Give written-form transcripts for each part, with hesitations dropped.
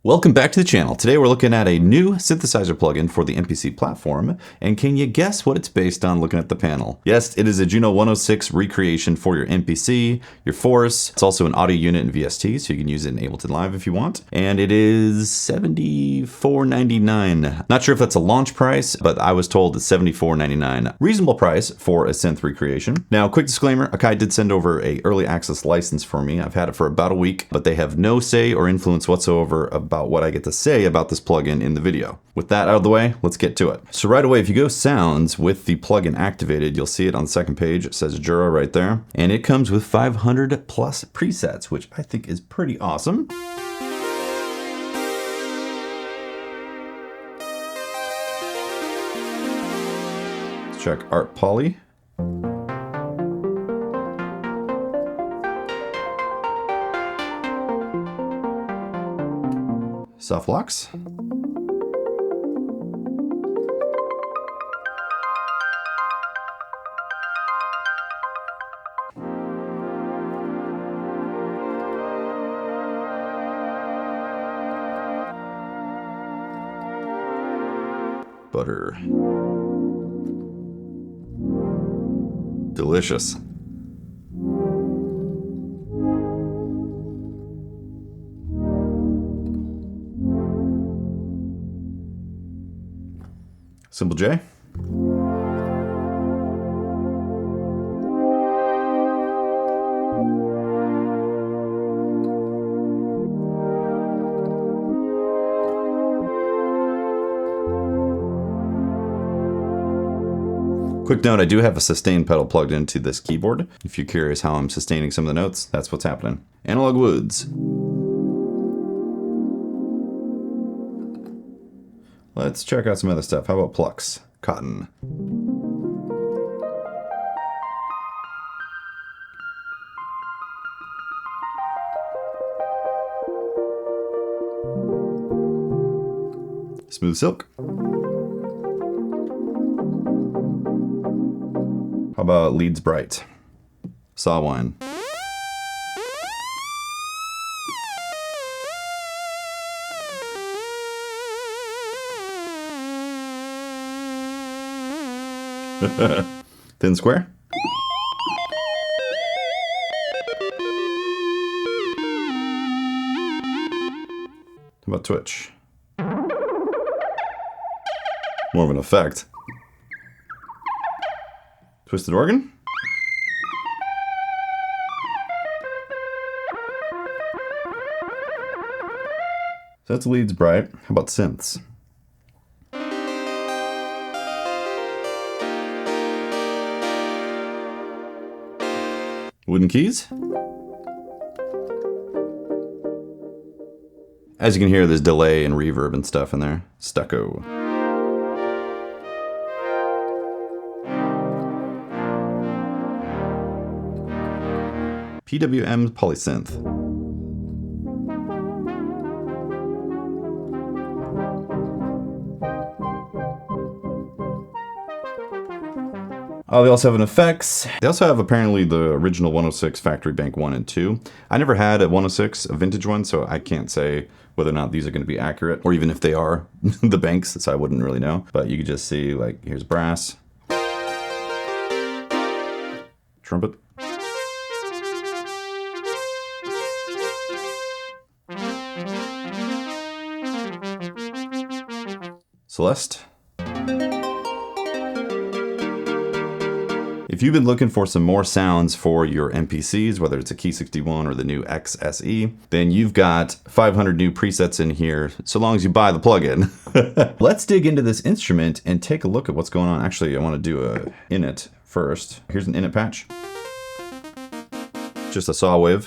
Welcome back to the channel. Today we're looking at a new synthesizer plugin for the MPC platform, and can you guess what it's based on looking at the panel? Yes, it is a Juno 106 recreation for your MPC, your Force. It's also an audio unit in VST, so you can use it in Ableton Live if you want. And it is $74.99. Not sure if that's a launch price, but I was told it's $74.99. Reasonable price for a synth recreation. Now, quick disclaimer, Akai did send over an early access license for me. I've had it for about a week, but they have no say or influence whatsoever about what I get to say about this plugin in the video. With that out of the way, let's get to it. So right away, if you go sounds with the plugin activated, you'll see it on the second page. It says JURA right there. And it comes with 500 plus presets, which I think is pretty awesome. Let's check Art Poly. Soft locks. Butter. Delicious. Simple J. Quick note, I do have a sustain pedal plugged into this keyboard. If you're curious how I'm sustaining some of the notes, that's what's happening. Analog woods. Let's check out some other stuff. How about plucks? Cotton. Smooth silk. How about Leeds Bright? Saw wine. Thin square. How about twitch? More of an effect. Twisted organ. So that's Leeds Bright. How about synths? Wooden keys. As you can hear, there's delay and reverb and stuff in there. Stucco. PWM polysynth. They also have an effects. They also have apparently the original 106 Factory Bank 1 and 2. I never had a 106, a vintage one, so I can't say whether or not these are going to be accurate, or even if they are the banks, so I wouldn't really know. But you can just see, like, here's brass. Trumpet. Celeste. If you've been looking for some more sounds for your MPCs, whether it's a Key 61 or the new XSE, then you've got 500 new presets in here, so long as you buy the plugin. Let's dig into this instrument and take a look at what's going on. Actually, I want to do a Init first. Here's an Init patch. Just a saw wave.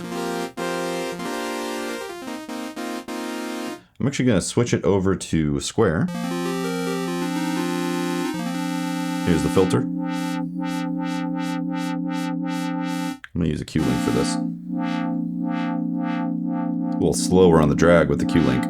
I'm actually going to switch it over to square. Here's the filter. I'm going to use a Q-Link for this. A little slower on the drag with the Q-Link.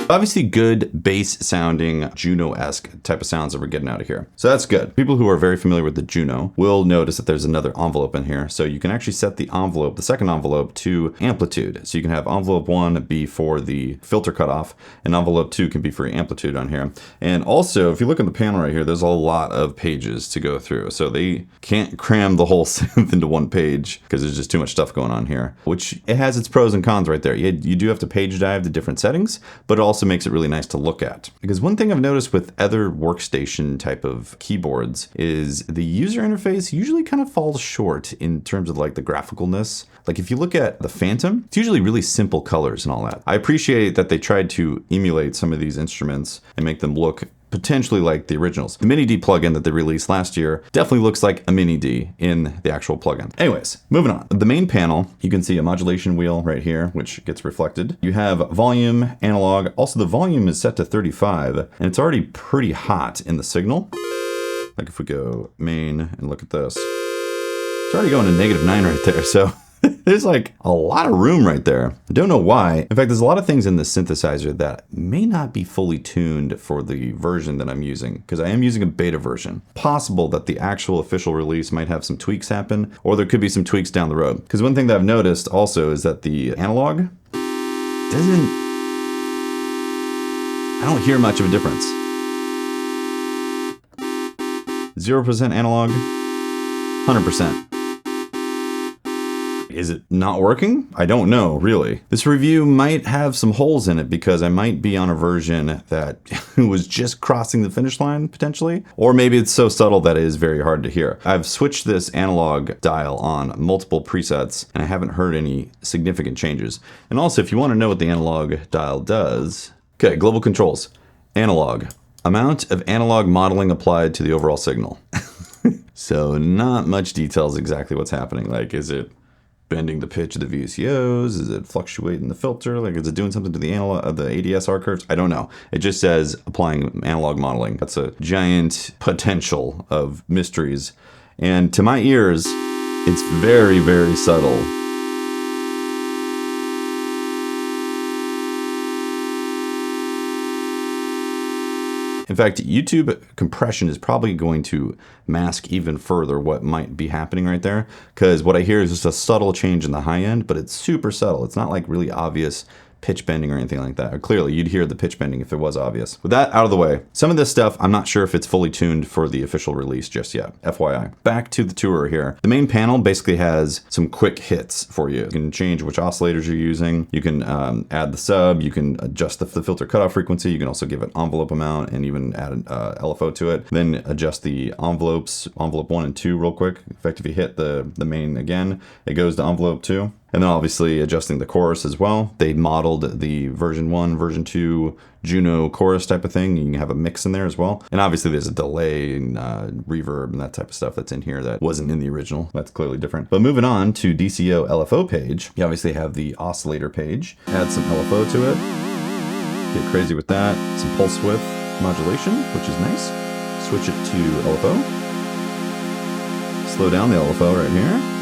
Obviously good bass sounding Juno-esque type of sounds that we're getting out of here. So that's good. People who are very familiar with the Juno will notice that there's another envelope in here. So you can actually set the envelope, the second envelope, to amplitude. So you can have envelope 1 be for the filter cutoff, and envelope 2 can be for amplitude on here. And also, if you look at the panel right here, there's a lot of pages to go through. So they can't cram the whole synth into one page because there's just too much stuff going on here, which it has its pros and cons right there. You do have to page dive the different settings, but it also makes it really nice to look at. Because one thing I've noticed with other workstation type of keyboards is the user interface usually kind of falls short in terms of like the graphicalness. Like if you look at the Phantom, it's usually really simple colors and all that. I appreciate that they tried to emulate some of these instruments and make them look potentially like the originals. The Mini D plugin that they released last year definitely looks like a Mini D in the actual plugin. Anyways, moving on. The main panel, you can see a modulation wheel right here, which gets reflected. You have volume, analog. Also, the volume is set to 35, and it's already pretty hot in the signal. Like if we go main and look at this, it's already going to -9 right there. So there's like a lot of room right there. I don't know why. In fact, there's a lot of things in the synthesizer that may not be fully tuned for the version that I'm using, because I am using a beta version. Possible that the actual official release might have some tweaks happen, or there could be some tweaks down the road. Because one thing that I've noticed also is that the analog I don't hear much of a difference. 0% analog, 100%. Is it not working? I don't know, really. This review might have some holes in it because I might be on a version that was just crossing the finish line, potentially. Or maybe it's so subtle that it is very hard to hear. I've switched this analog dial on multiple presets, and I haven't heard any significant changes. And also, if you want to know what the analog dial does... Okay, global controls. Analog. Amount of analog modeling applied to the overall signal. So not much details exactly what's happening. Like, is it bending the pitch of the VCOs? Is it fluctuating the filter? Like, is it doing something to the analog, the ADSR curves? I don't know. It just says applying analog modeling. That's a giant potential of mysteries. And to my ears, it's very, very subtle. In fact, YouTube compression is probably going to mask even further what might be happening right there, because what I hear is just a subtle change in the high end, but it's super subtle. It's not like really obvious pitch bending or anything like that. Or clearly, you'd hear the pitch bending if it was obvious. With that out of the way, some of this stuff, I'm not sure if it's fully tuned for the official release just yet, FYI. Back to the tour here. The main panel basically has some quick hits for you. You can change which oscillators you're using. You can add the sub. You can adjust the filter cutoff frequency. You can also give it envelope amount and even add an LFO to it. Then adjust the envelopes, envelope 1 and 2 real quick. In fact, if you hit the main again, it goes to envelope 2. And then obviously adjusting the chorus as well. They modeled the version 1, version 2 Juno chorus type of thing. You can have a mix in there as well. And obviously there's a delay and reverb and that type of stuff that's in here that wasn't in the original. That's clearly different. But moving on to DCO LFO page, you obviously have the oscillator page. Add some LFO to it. Get crazy with that. Some pulse width modulation, which is nice. Switch it to LFO. Slow down the LFO right here.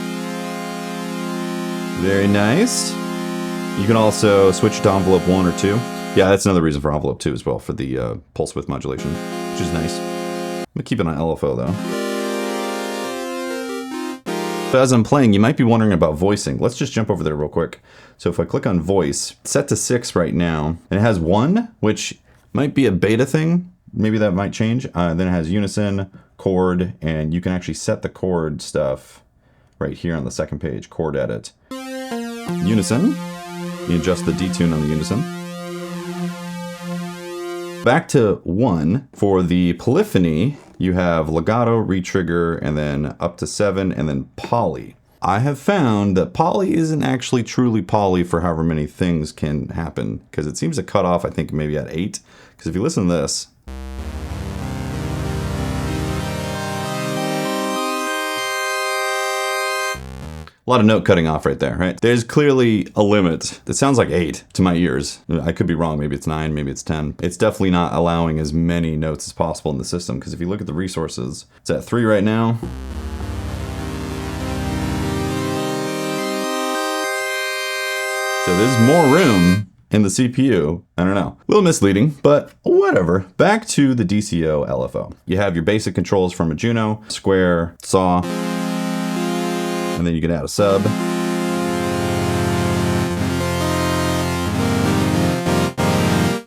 Very nice. You can also switch to envelope 1 or 2. Yeah, that's another reason for envelope 2 as well, for the pulse width modulation, which is nice. I'm gonna keep it on LFO though. So as I'm playing, you might be wondering about voicing. Let's just jump over there real quick. So if I click on voice, it's set to 6 right now, and it has 1, which might be a beta thing. Maybe that might change. Then it has unison, chord, and you can actually set the chord stuff right here on the second page, chord edit. Unison, you adjust the detune on the unison. Back to 1, for the polyphony, you have legato, retrigger, and then up to 7, and then poly. I have found that poly isn't actually truly poly for however many things can happen, because it seems to cut off, I think, maybe at 8. Because if you listen to this, a lot of note cutting off right there, right? There's clearly a limit. It sounds like 8 to my ears. I could be wrong. Maybe it's 9, maybe it's 10. It's definitely not allowing as many notes as possible in the system, because if you look at the resources, it's at 3 right now. So there's more room And the CPU, I don't know. A little misleading, but whatever. Back to the DCO LFO. You have your basic controls from a Juno, square, saw, and then you can add a sub.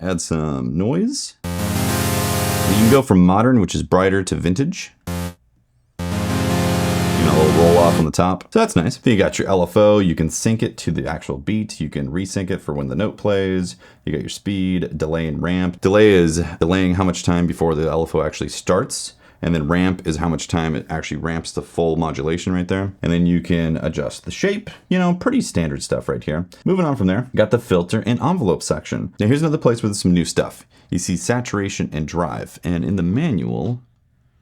Add some noise. You can go from modern, which is brighter, to vintage. A little roll off on the top. So that's nice. Then you got your LFO. You can sync it to the actual beat. You can resync it for when the note plays. You got your speed, delay, and ramp. Delay is delaying how much time before the LFO actually starts. And then ramp is how much time it actually ramps the full modulation right there. And then you can adjust the shape. You know, pretty standard stuff right here. Moving on from there, got the filter and envelope section. Now here's another place with some new stuff. You see saturation and drive. And in the manual,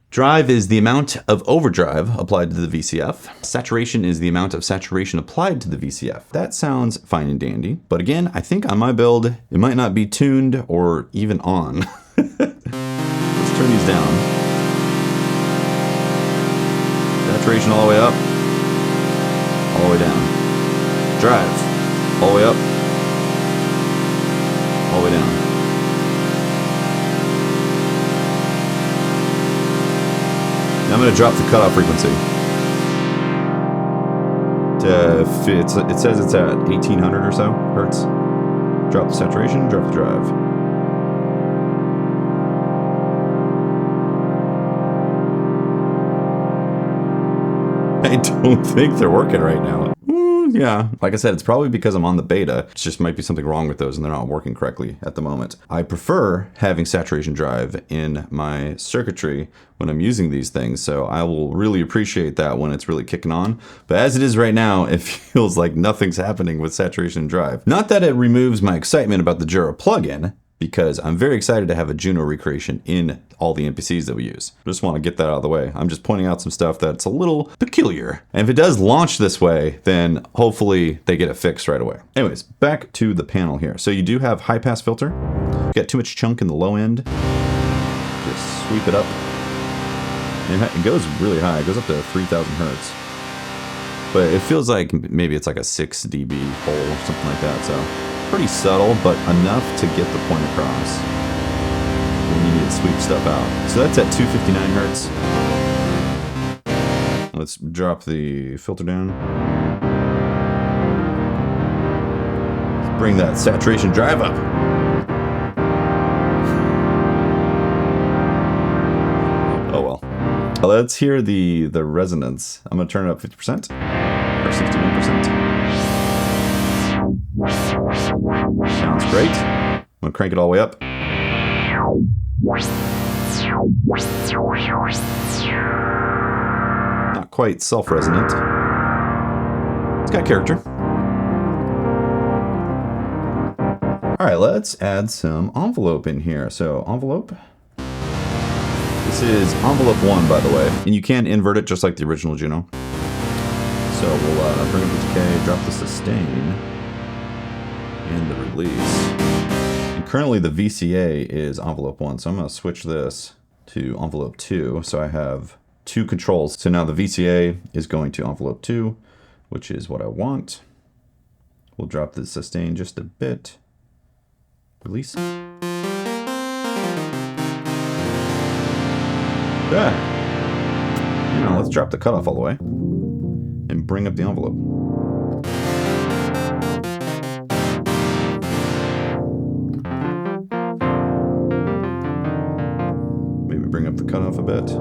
drive is the amount of overdrive applied to the VCF. Saturation is the amount of saturation applied to the VCF. That sounds fine and dandy. But again, I think on my build, it might not be tuned or even on. Let's turn these down. Saturation all the way up, all the way down. Drive, all the way up, all the way down. Now I'm going to drop the cutoff frequency. It says it's at 1800 or so hertz. Drop the saturation, drop the drive. I don't think they're working right now. Yeah, like I said, it's probably because I'm on the beta. It just might be something wrong with those and they're not working correctly at the moment. I prefer having saturation drive in my circuitry when I'm using these things, so I will really appreciate that when it's really kicking on. But as it is right now, it feels like nothing's happening with saturation drive. Not that it removes my excitement about the JURA plugin, because I'm very excited to have a Juno recreation in all the MPCs that we use. I just want to get that out of the way. I'm just pointing out some stuff that's a little peculiar. And if it does launch this way, then hopefully they get it fixed right away. Anyways, back to the panel here. So you do have high pass filter. You got too much chunk in the low end. Just sweep it up. And it goes really high. It goes up to 3000 hertz. But it feels like maybe it's like a 6 dB hole or something like that. So pretty subtle, but enough to get the point across when you need to sweep stuff out. So that's at 259 hertz. Let's drop the filter down. Let's bring that saturation drive up. Oh well. Let's hear the resonance. I'm gonna turn it up 50% or 61%. Sounds great. I'm gonna crank it all the way up. Not quite self-resonant. It's got character. All right, let's add some envelope in here. So envelope. This is envelope 1, by the way, and you can invert it just like the original Juno. So we'll bring up the decay, drop the sustain, and the release. And currently the VCA is envelope 1, so I'm going to switch this to envelope 2. So I have 2 controls. So now the VCA is going to envelope 2, which is what I want. We'll drop the sustain just a bit. Release. Yeah. Now let's drop the cutoff all the way and bring up the envelope. Maybe bring up the cutoff a bit.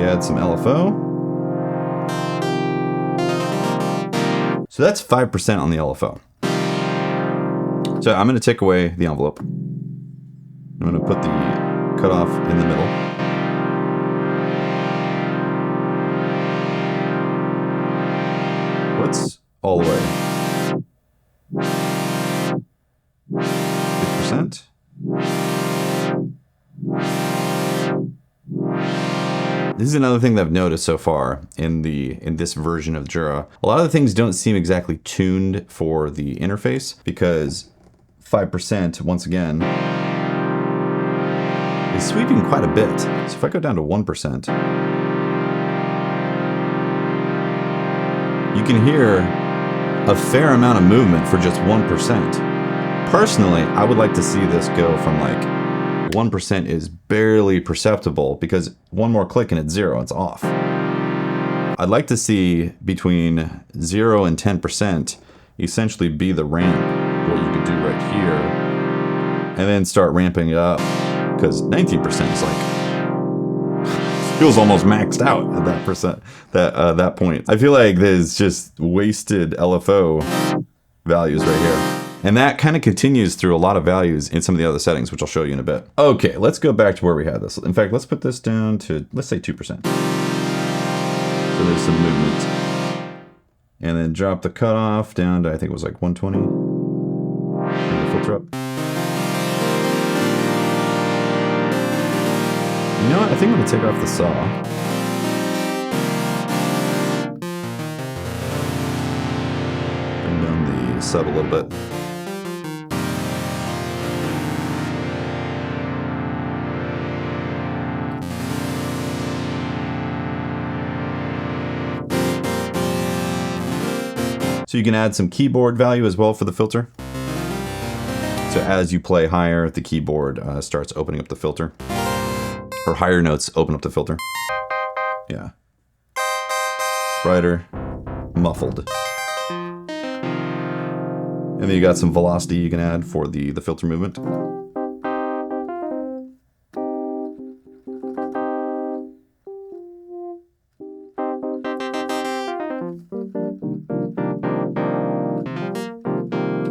Add some LFO. So that's 5% on the LFO. So I'm going to take away the envelope. I'm going to put the cutoff in the middle. What's all the way? 50%. This is another thing that I've noticed so far in this version of JURA. A lot of the things don't seem exactly tuned for the interface because 5% once again is sweeping quite a bit. So if I go down to 1%, you can hear a fair amount of movement for just 1%. Personally, I would like to see this go from like 1% is barely perceptible, because one more click and it's 0, it's off. I'd like to see between 0 and 10% essentially be the ramp, what you could do right here, and then start ramping it up, because 19% is like, feels almost maxed out at that percent, that point. I feel like there's just wasted LFO values right here. And that kind of continues through a lot of values in some of the other settings, which I'll show you in a bit. Okay, let's go back to where we had this. In fact, let's put this down to, let's say 2%. So there's some movement. And then drop the cutoff down to, I think it was like 120. Bring the filter up. You know what? I think I'm gonna take off the saw. Bring down the sub a little bit. So you can add some keyboard value as well for the filter. So as you play higher, the keyboard starts opening up the filter. Or higher notes open up the filter. Yeah. Brighter, muffled. And then you got some velocity you can add for the filter movement.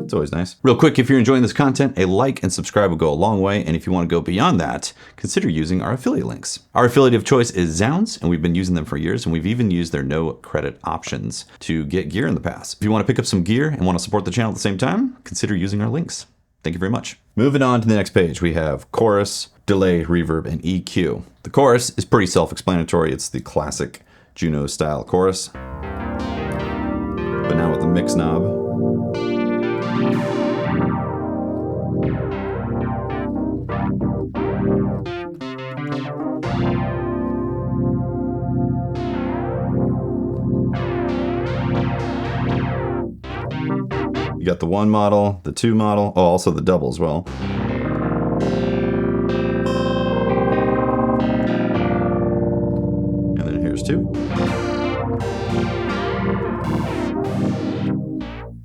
It's always nice. Real quick, if you're enjoying this content, a like and subscribe will go a long way. And if you want to go beyond that, consider using our affiliate links. Our affiliate of choice is Zounds, and we've been using them for years, and we've even used their no credit options to get gear in the past. If you want to pick up some gear and want to support the channel at the same time, consider using our links. Thank you very much. Moving on to the next page, we have chorus, delay, reverb, and EQ. The chorus is pretty self-explanatory. It's the classic Juno style chorus, but now with the mix knob. You got the 1 model, the 2 model, oh, also the double as well. And then here's 2.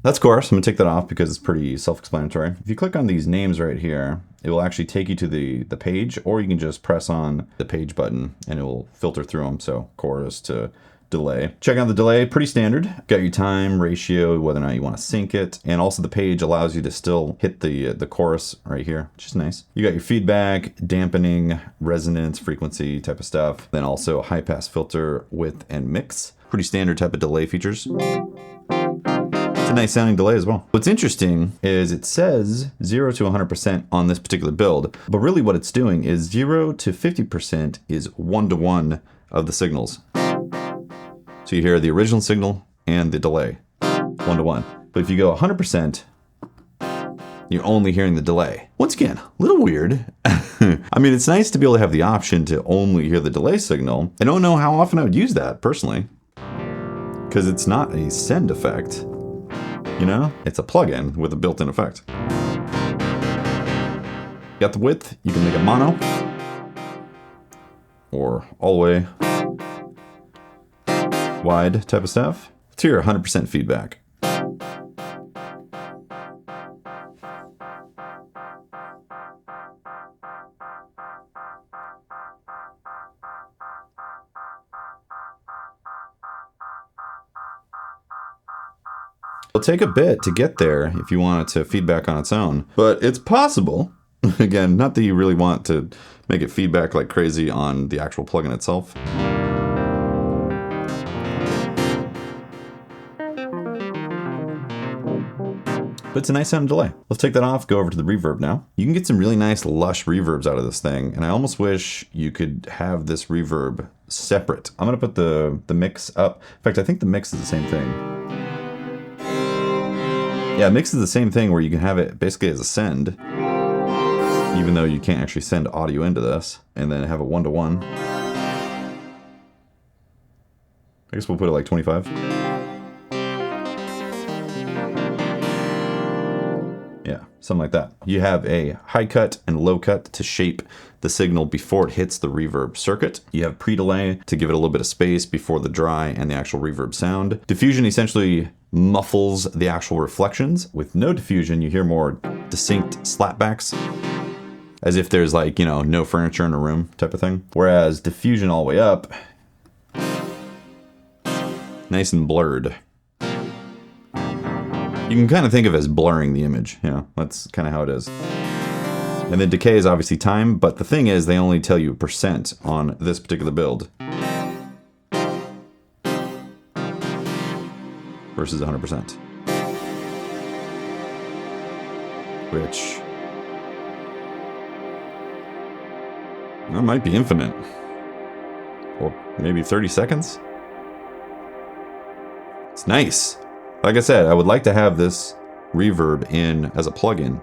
That's chorus. I'm gonna take that off because it's pretty self-explanatory. If you click on these names right here, it will actually take you to the page, or you can just press on the page button and it will filter through them. So chorus to delay. Check out the delay, pretty standard. Got your time, ratio, whether or not you want to sync it. And also the page allows you to still hit the chorus right here, which is nice. You got your feedback, dampening, resonance, frequency type of stuff. Then also high pass filter, width, and mix. Pretty standard type of delay features. It's a nice sounding delay as well. What's interesting is it says 0 to 100% on this particular build, but really what it's doing is 0 to 50% is 1-to-1 of the signals. So you hear the original signal and the delay, 1-to-1. But if you go 100%, you're only hearing the delay. Once again, a little weird. I mean, it's nice to be able to have the option to only hear the delay signal. I don't know how often I would use that personally, because it's not a send effect. You know, it's a plugin with a built-in effect. You got the width, you can make it mono or all the way wide type of stuff. Let's hear 100% feedback. It'll take a bit to get there if you want it to feedback on its own, but it's possible. Again, not that you really want to make it feedback like crazy on the actual plugin itself. But it's a nice sound delay. Let's take that off, go over to the reverb now. You can get some really nice lush reverbs out of this thing, and I almost wish you could have this reverb separate. I'm gonna put the mix up. In fact, I think the mix is the same thing. Yeah, mix is the same thing where you can have it basically as a send, even though you can't actually send audio into this, and then have a 1-to-1. I guess we'll put it like 25. Yeah, something like that. You have a high cut and low cut to shape the signal before it hits the reverb circuit. You have pre-delay to give it a little bit of space before the dry and the actual reverb sound. Diffusion essentially muffles the actual reflections. With no diffusion, you hear more distinct slapbacks, as if there's like, you know, no furniture in a room type of thing. Whereas diffusion all the way up, nice and blurred. You can kind of think of it as blurring the image, you know, that's kind of how it is. And then decay is obviously time, but the thing is they only tell you percent on this particular build versus 100%. Which, that might be infinite. Or maybe 30 seconds. It's nice. Like I said, I would like to have this reverb in as a plugin.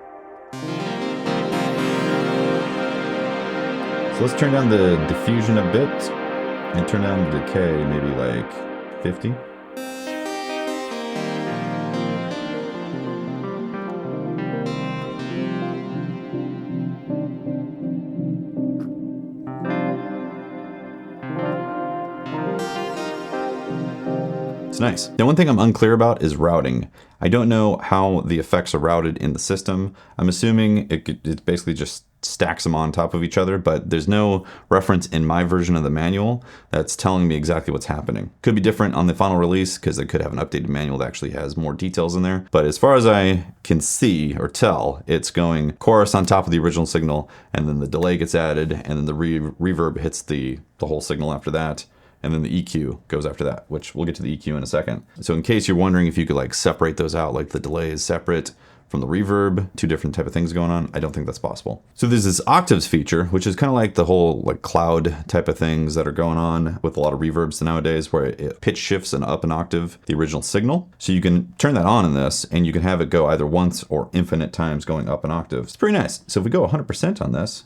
So let's turn down the diffusion a bit and turn down the decay maybe like 50. It's nice. Now, one thing I'm unclear about is routing. I don't know how the effects are routed in the system. I'm assuming it basically just stacks them on top of each other, but there's no reference in my version of the manual that's telling me exactly what's happening. Could be different on the final release because it could have an updated manual that actually has more details in there. But as far as I can see or tell, it's going chorus on top of the original signal, and then the delay gets added, and then the reverb hits the whole signal after that. And then the EQ goes after that, which we'll get to the EQ in a second. So in case you're wondering if you could like separate those out, like the delay is separate from the reverb, two different type of things going on, I don't think that's possible. So there's this Octaves feature, which is kind of like the whole like cloud type of things that are going on with a lot of reverbs nowadays, where it pitch shifts and up an octave the original signal. So you can turn that on in this, and you can have it go either once or infinite times going up an octave. It's pretty nice. So if we go 100% on this,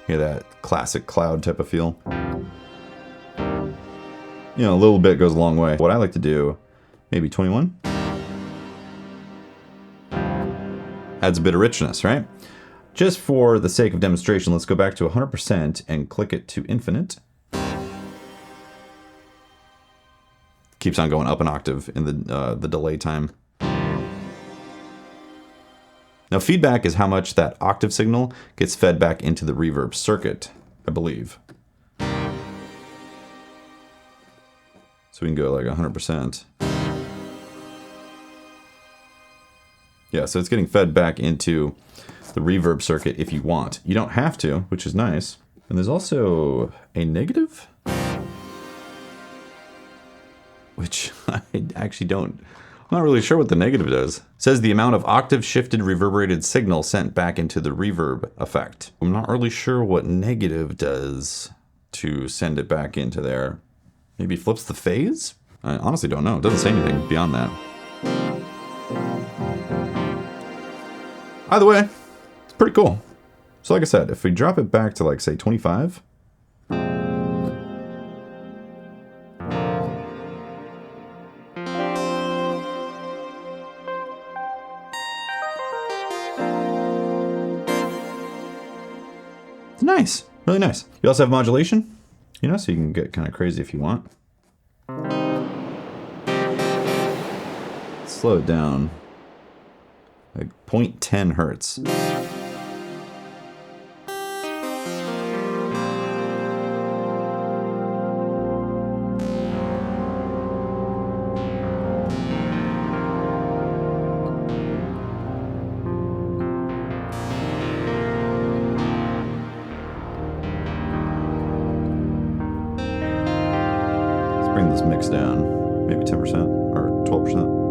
hear that classic cloud type of feel. You know, a little bit goes a long way. What I like to do, maybe 21. Adds a bit of richness, right? Just for the sake of demonstration, let's go back to 100% and click it to infinite. Keeps on going up an octave in the delay time. Now, feedback is how much that octave signal gets fed back into the reverb circuit, I believe. So we can go like 100%. Yeah, so it's getting fed back into the reverb circuit if you want. You don't have to, which is nice. And there's also a negative, which I actually don't, I'm not really sure what the negative does. It says the amount of octave shifted reverberated signal sent back into the reverb effect. I'm not really sure what negative does to send it back into there. Maybe flips the phase? I honestly don't know. It doesn't say anything beyond that. Either way, it's pretty cool. So like I said, if we drop it back to like, say, 25. It's nice. Really nice. You also have modulation, you know, so you can get kind of crazy if you want. Slow it down. Like 0.10 hertz. Let's bring this mix down, maybe 10% or 12%.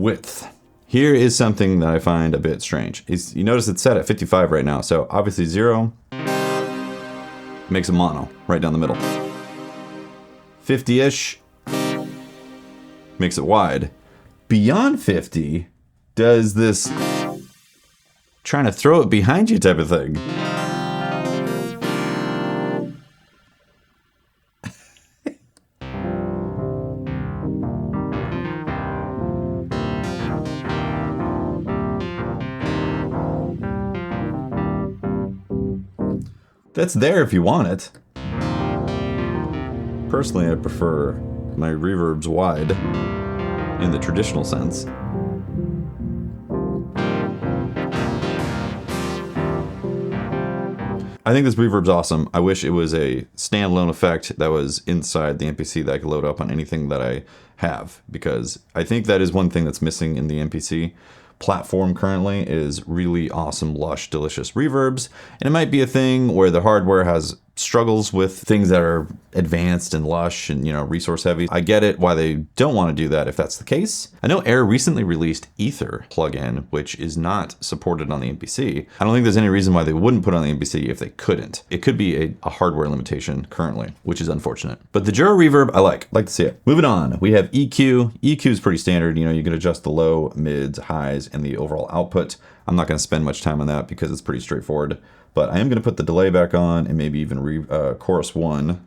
Width. Here is something that I find a bit strange. You notice it's set at 55 right now, so obviously 0 makes a mono right down the middle. 50-ish makes it wide. Beyond 50 does this trying to throw it behind you type of thing. That's there if you want it. Personally, I prefer my reverbs wide in the traditional sense. I think this reverb's awesome. I wish it was a standalone effect that was inside the MPC that I could load up on anything that I have, because I think that is one thing that's missing in the MPC platform currently is really awesome, lush, delicious reverbs. And it might be a thing where the hardware has struggles with things that are advanced and lush and, resource heavy. I get it why they don't want to do that if that's the case. I know Air recently released Ether plugin, which is not supported on the MPC. I don't think there's any reason why they wouldn't put it on the MPC if they couldn't. It could be a hardware limitation currently, which is unfortunate. But the JURA reverb, I like to see it. Moving on, we have EQ. EQ is pretty standard. You can adjust the low, mids, highs, and the overall output. I'm not going to spend much time on that because it's pretty straightforward. But I am going to put the delay back on and maybe even chorus 1.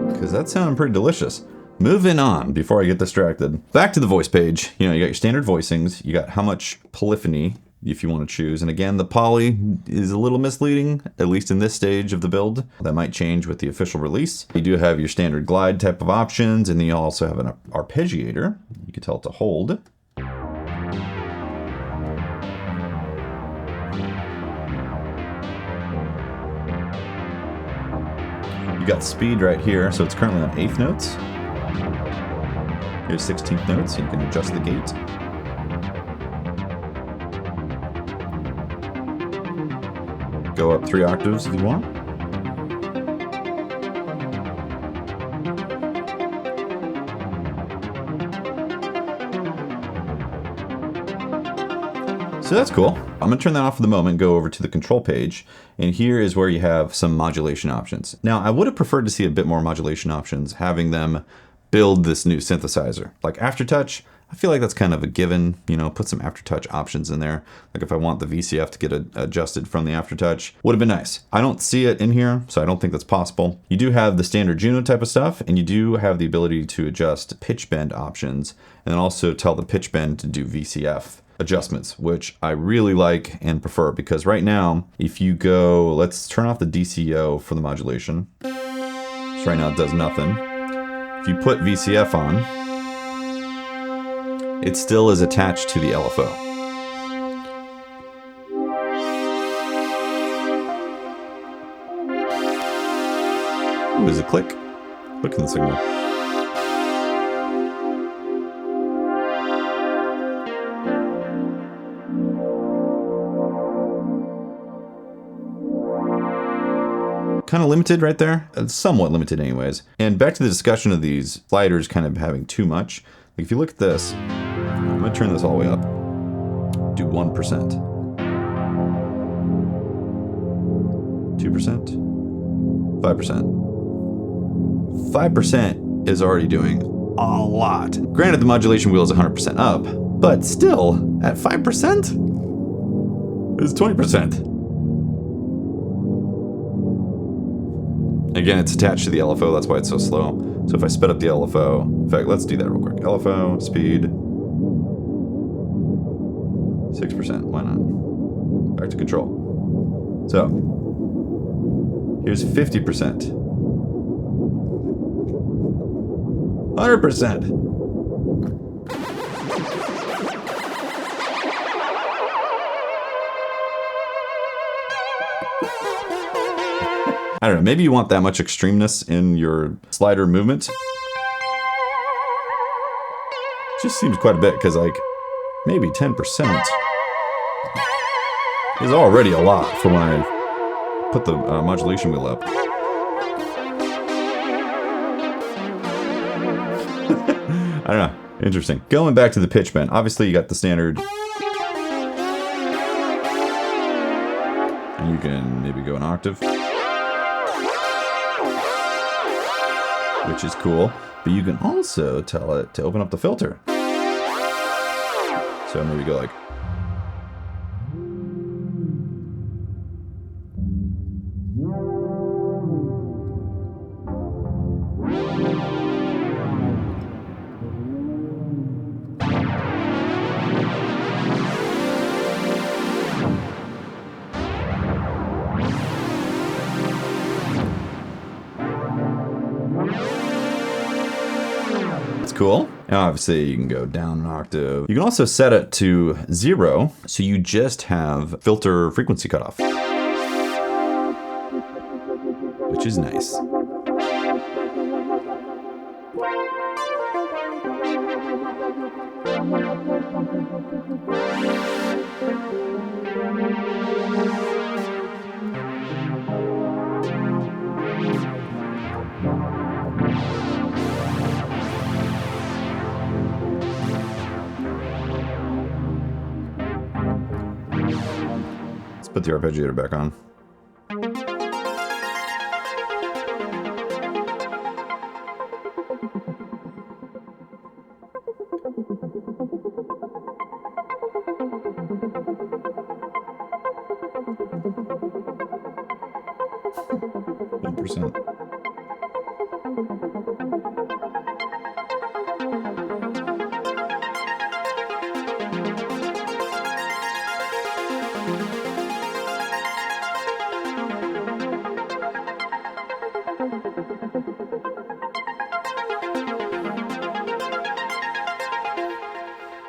Because that's sounding pretty delicious. Moving on before I get distracted. Back to the voice page. You got your standard voicings. You got how much polyphony if you want to choose. And again, the poly is a little misleading, at least in this stage of the build. That might change with the official release. You do have your standard glide type of options, and then you also have an arpeggiator. You can tell it to hold. You got speed right here, so it's currently on 8th notes. Here's 16th notes, so you can adjust the gate. Go up 3 octaves if you want. So that's cool. I'm gonna turn that off for the moment, go over to the control page, and here is where you have some modulation options. Now, I would have preferred to see a bit more modulation options, having them build this new synthesizer. Like Aftertouch, I feel like that's kind of a given, put some Aftertouch options in there. Like if I want the VCF to get adjusted from the Aftertouch, would have been nice. I don't see it in here, so I don't think that's possible. You do have the standard Juno type of stuff, and you do have the ability to adjust pitch bend options, and then also tell the pitch bend to do VCF adjustments, which I really like and prefer, because right now, if you go, let's turn off the DCO for the modulation. So right now it does nothing. If you put VCF on, it still is attached to the LFO. Ooh, does it click? Click in the signal. Kind of limited right there. Somewhat limited anyways. And back to the discussion of these sliders kind of having too much. Like if you look at this, I'm gonna turn this all the way up. Do 1%. 2%. 5%. 5% is already doing a lot. Granted, the modulation wheel is 100% up, but still, at 5%, it's 20%. Again, it's attached to the LFO, that's why it's so slow. So if I sped up the LFO, in fact, let's do that real quick. LFO, speed, 6%, why not? Back to control. So, here's 50%. 100%. I don't know, maybe you want that much extremeness in your slider movement. Just seems quite a bit, because like, maybe 10%. is already a lot for when I put the modulation wheel up. I don't know. Interesting. Going back to the pitch bend, obviously you got the standard. And you can maybe go an octave, which is cool. But you can also tell it to open up the filter. So maybe go like. Cool. And obviously you can go down an octave. You can also set it to 0, so you just have filter frequency cutoff, which is nice. Put the arpeggiator back on.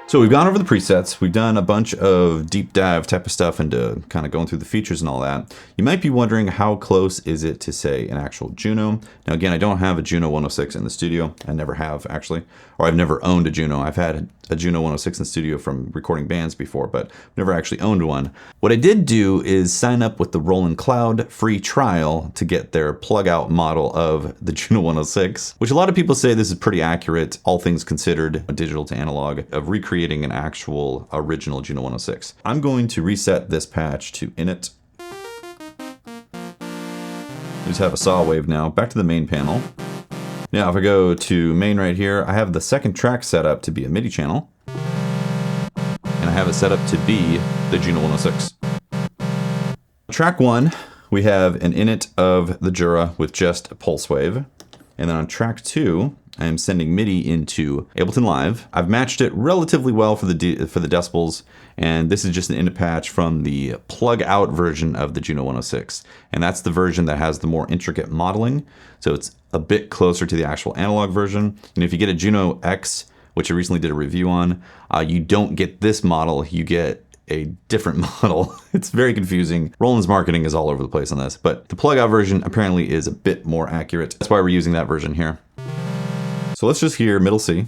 So we've gone over the presets, we've done a bunch of deep dive type of stuff into kind of going through the features and all that. You might be wondering how close is it to, say, an actual Juno. Now again, I don't have a Juno 106 in the studio. I never have, actually. Or I've never owned a Juno. I've had a Juno 106 in the studio from recording bands before, but never actually owned one. What I did do is sign up with the Roland Cloud free trial to get their plug-out model of the Juno 106, which a lot of people say this is pretty accurate, all things considered, digital to analog, of recreating an actual original Juno 106. I'm going to reset this patch to Init. Just have a saw wave now. Back to the main panel. Now if I go to main right here, I have the second track set up to be a MIDI channel. And I have it set up to be the Juno 106. Track 1, we have an Init of the JURA with just a pulse wave. And then on track 2, I am sending MIDI into Ableton Live. I've matched it relatively well for the decibels, and this is just an Init patch from the plug-out version of the Juno 106. And that's the version that has the more intricate modeling, so it's a bit closer to the actual analog version. And if you get a Juno X, which I recently did a review on, you don't get this model, you get a different model. It's very confusing. Roland's marketing is all over the place on this, but the plug-out version apparently is a bit more accurate. That's why we're using that version here. So let's just hear middle C,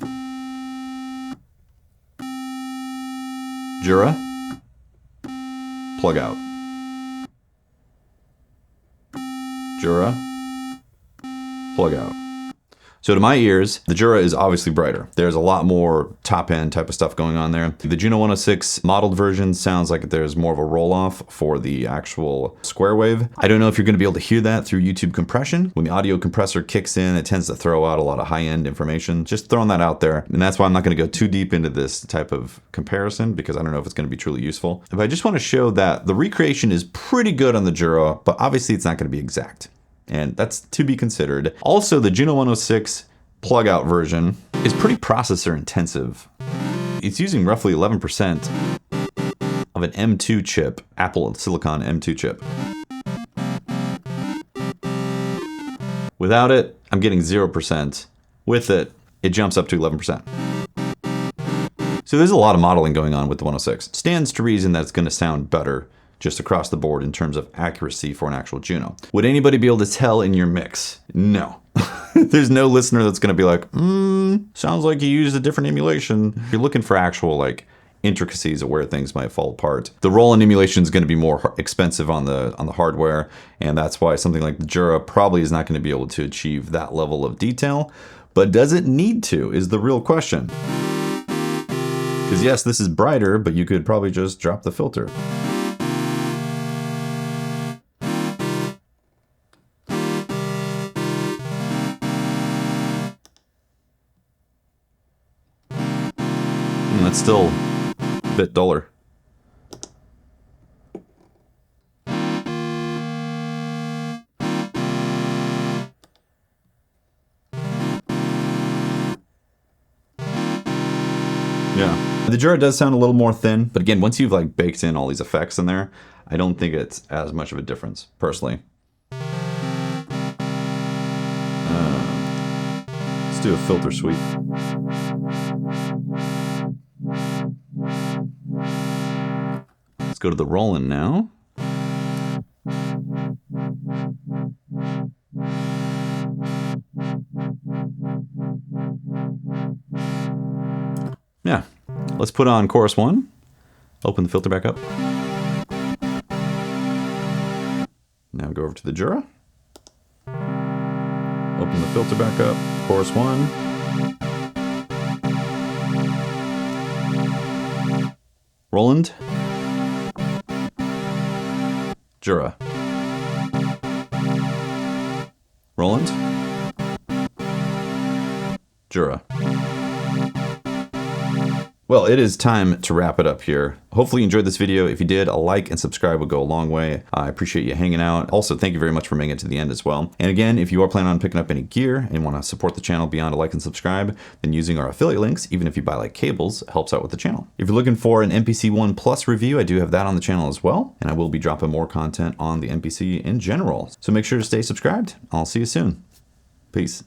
JURA, plug out, JURA, plug out. So to my ears, the JURA is obviously brighter. There's a lot more top-end type of stuff going on there. The Juno 106 modeled version sounds like there's more of a roll-off for the actual square wave. I don't know if you're going to be able to hear that through YouTube compression. When the audio compressor kicks in, it tends to throw out a lot of high-end information. Just throwing that out there. And that's why I'm not going to go too deep into this type of comparison, because I don't know if it's going to be truly useful. But I just want to show that the recreation is pretty good on the JURA, but obviously it's not going to be exact. And that's to be considered. Also, the Juno 106 plug-out version is pretty processor intensive. It's using roughly 11% of an M2 chip, Apple Silicon M2 chip. Without it, I'm getting 0%. With it, it jumps up to 11%. So there's a lot of modeling going on with the 106. It stands to reason that it's going to sound better just across the board in terms of accuracy for an actual Juno. Would anybody be able to tell in your mix? No. There's no listener that's gonna be like, sounds like you used a different emulation. If you're looking for actual like intricacies of where things might fall apart. The Roland emulation is going to be more expensive on the hardware, and that's why something like the Jura probably is not going to be able to achieve that level of detail. But does it need to, is the real question. Because yes, this is brighter, but you could probably just drop the filter. That's still a bit duller. Yeah, the Jura does sound a little more thin, but again, once you've like baked in all these effects in there, I don't think it's as much of a difference, personally. Let's do a filter sweep. Let's go to the Roland now. Yeah, let's put on chorus 1. Open the filter back up. Now go over to the Jura. Open the filter back up. Chorus 1. Roland. Jura. Roland. Jura. Well, it is time to wrap it up here. Hopefully you enjoyed this video. If you did, a like and subscribe would go a long way. I appreciate you hanging out. Also, thank you very much for making it to the end as well. And again, if you are planning on picking up any gear and want to support the channel beyond a like and subscribe, then using our affiliate links, even if you buy like cables, helps out with the channel. If you're looking for an MPC 1 Plus review, I do have that on the channel as well. And I will be dropping more content on the MPC in general. So make sure to stay subscribed. I'll see you soon. Peace.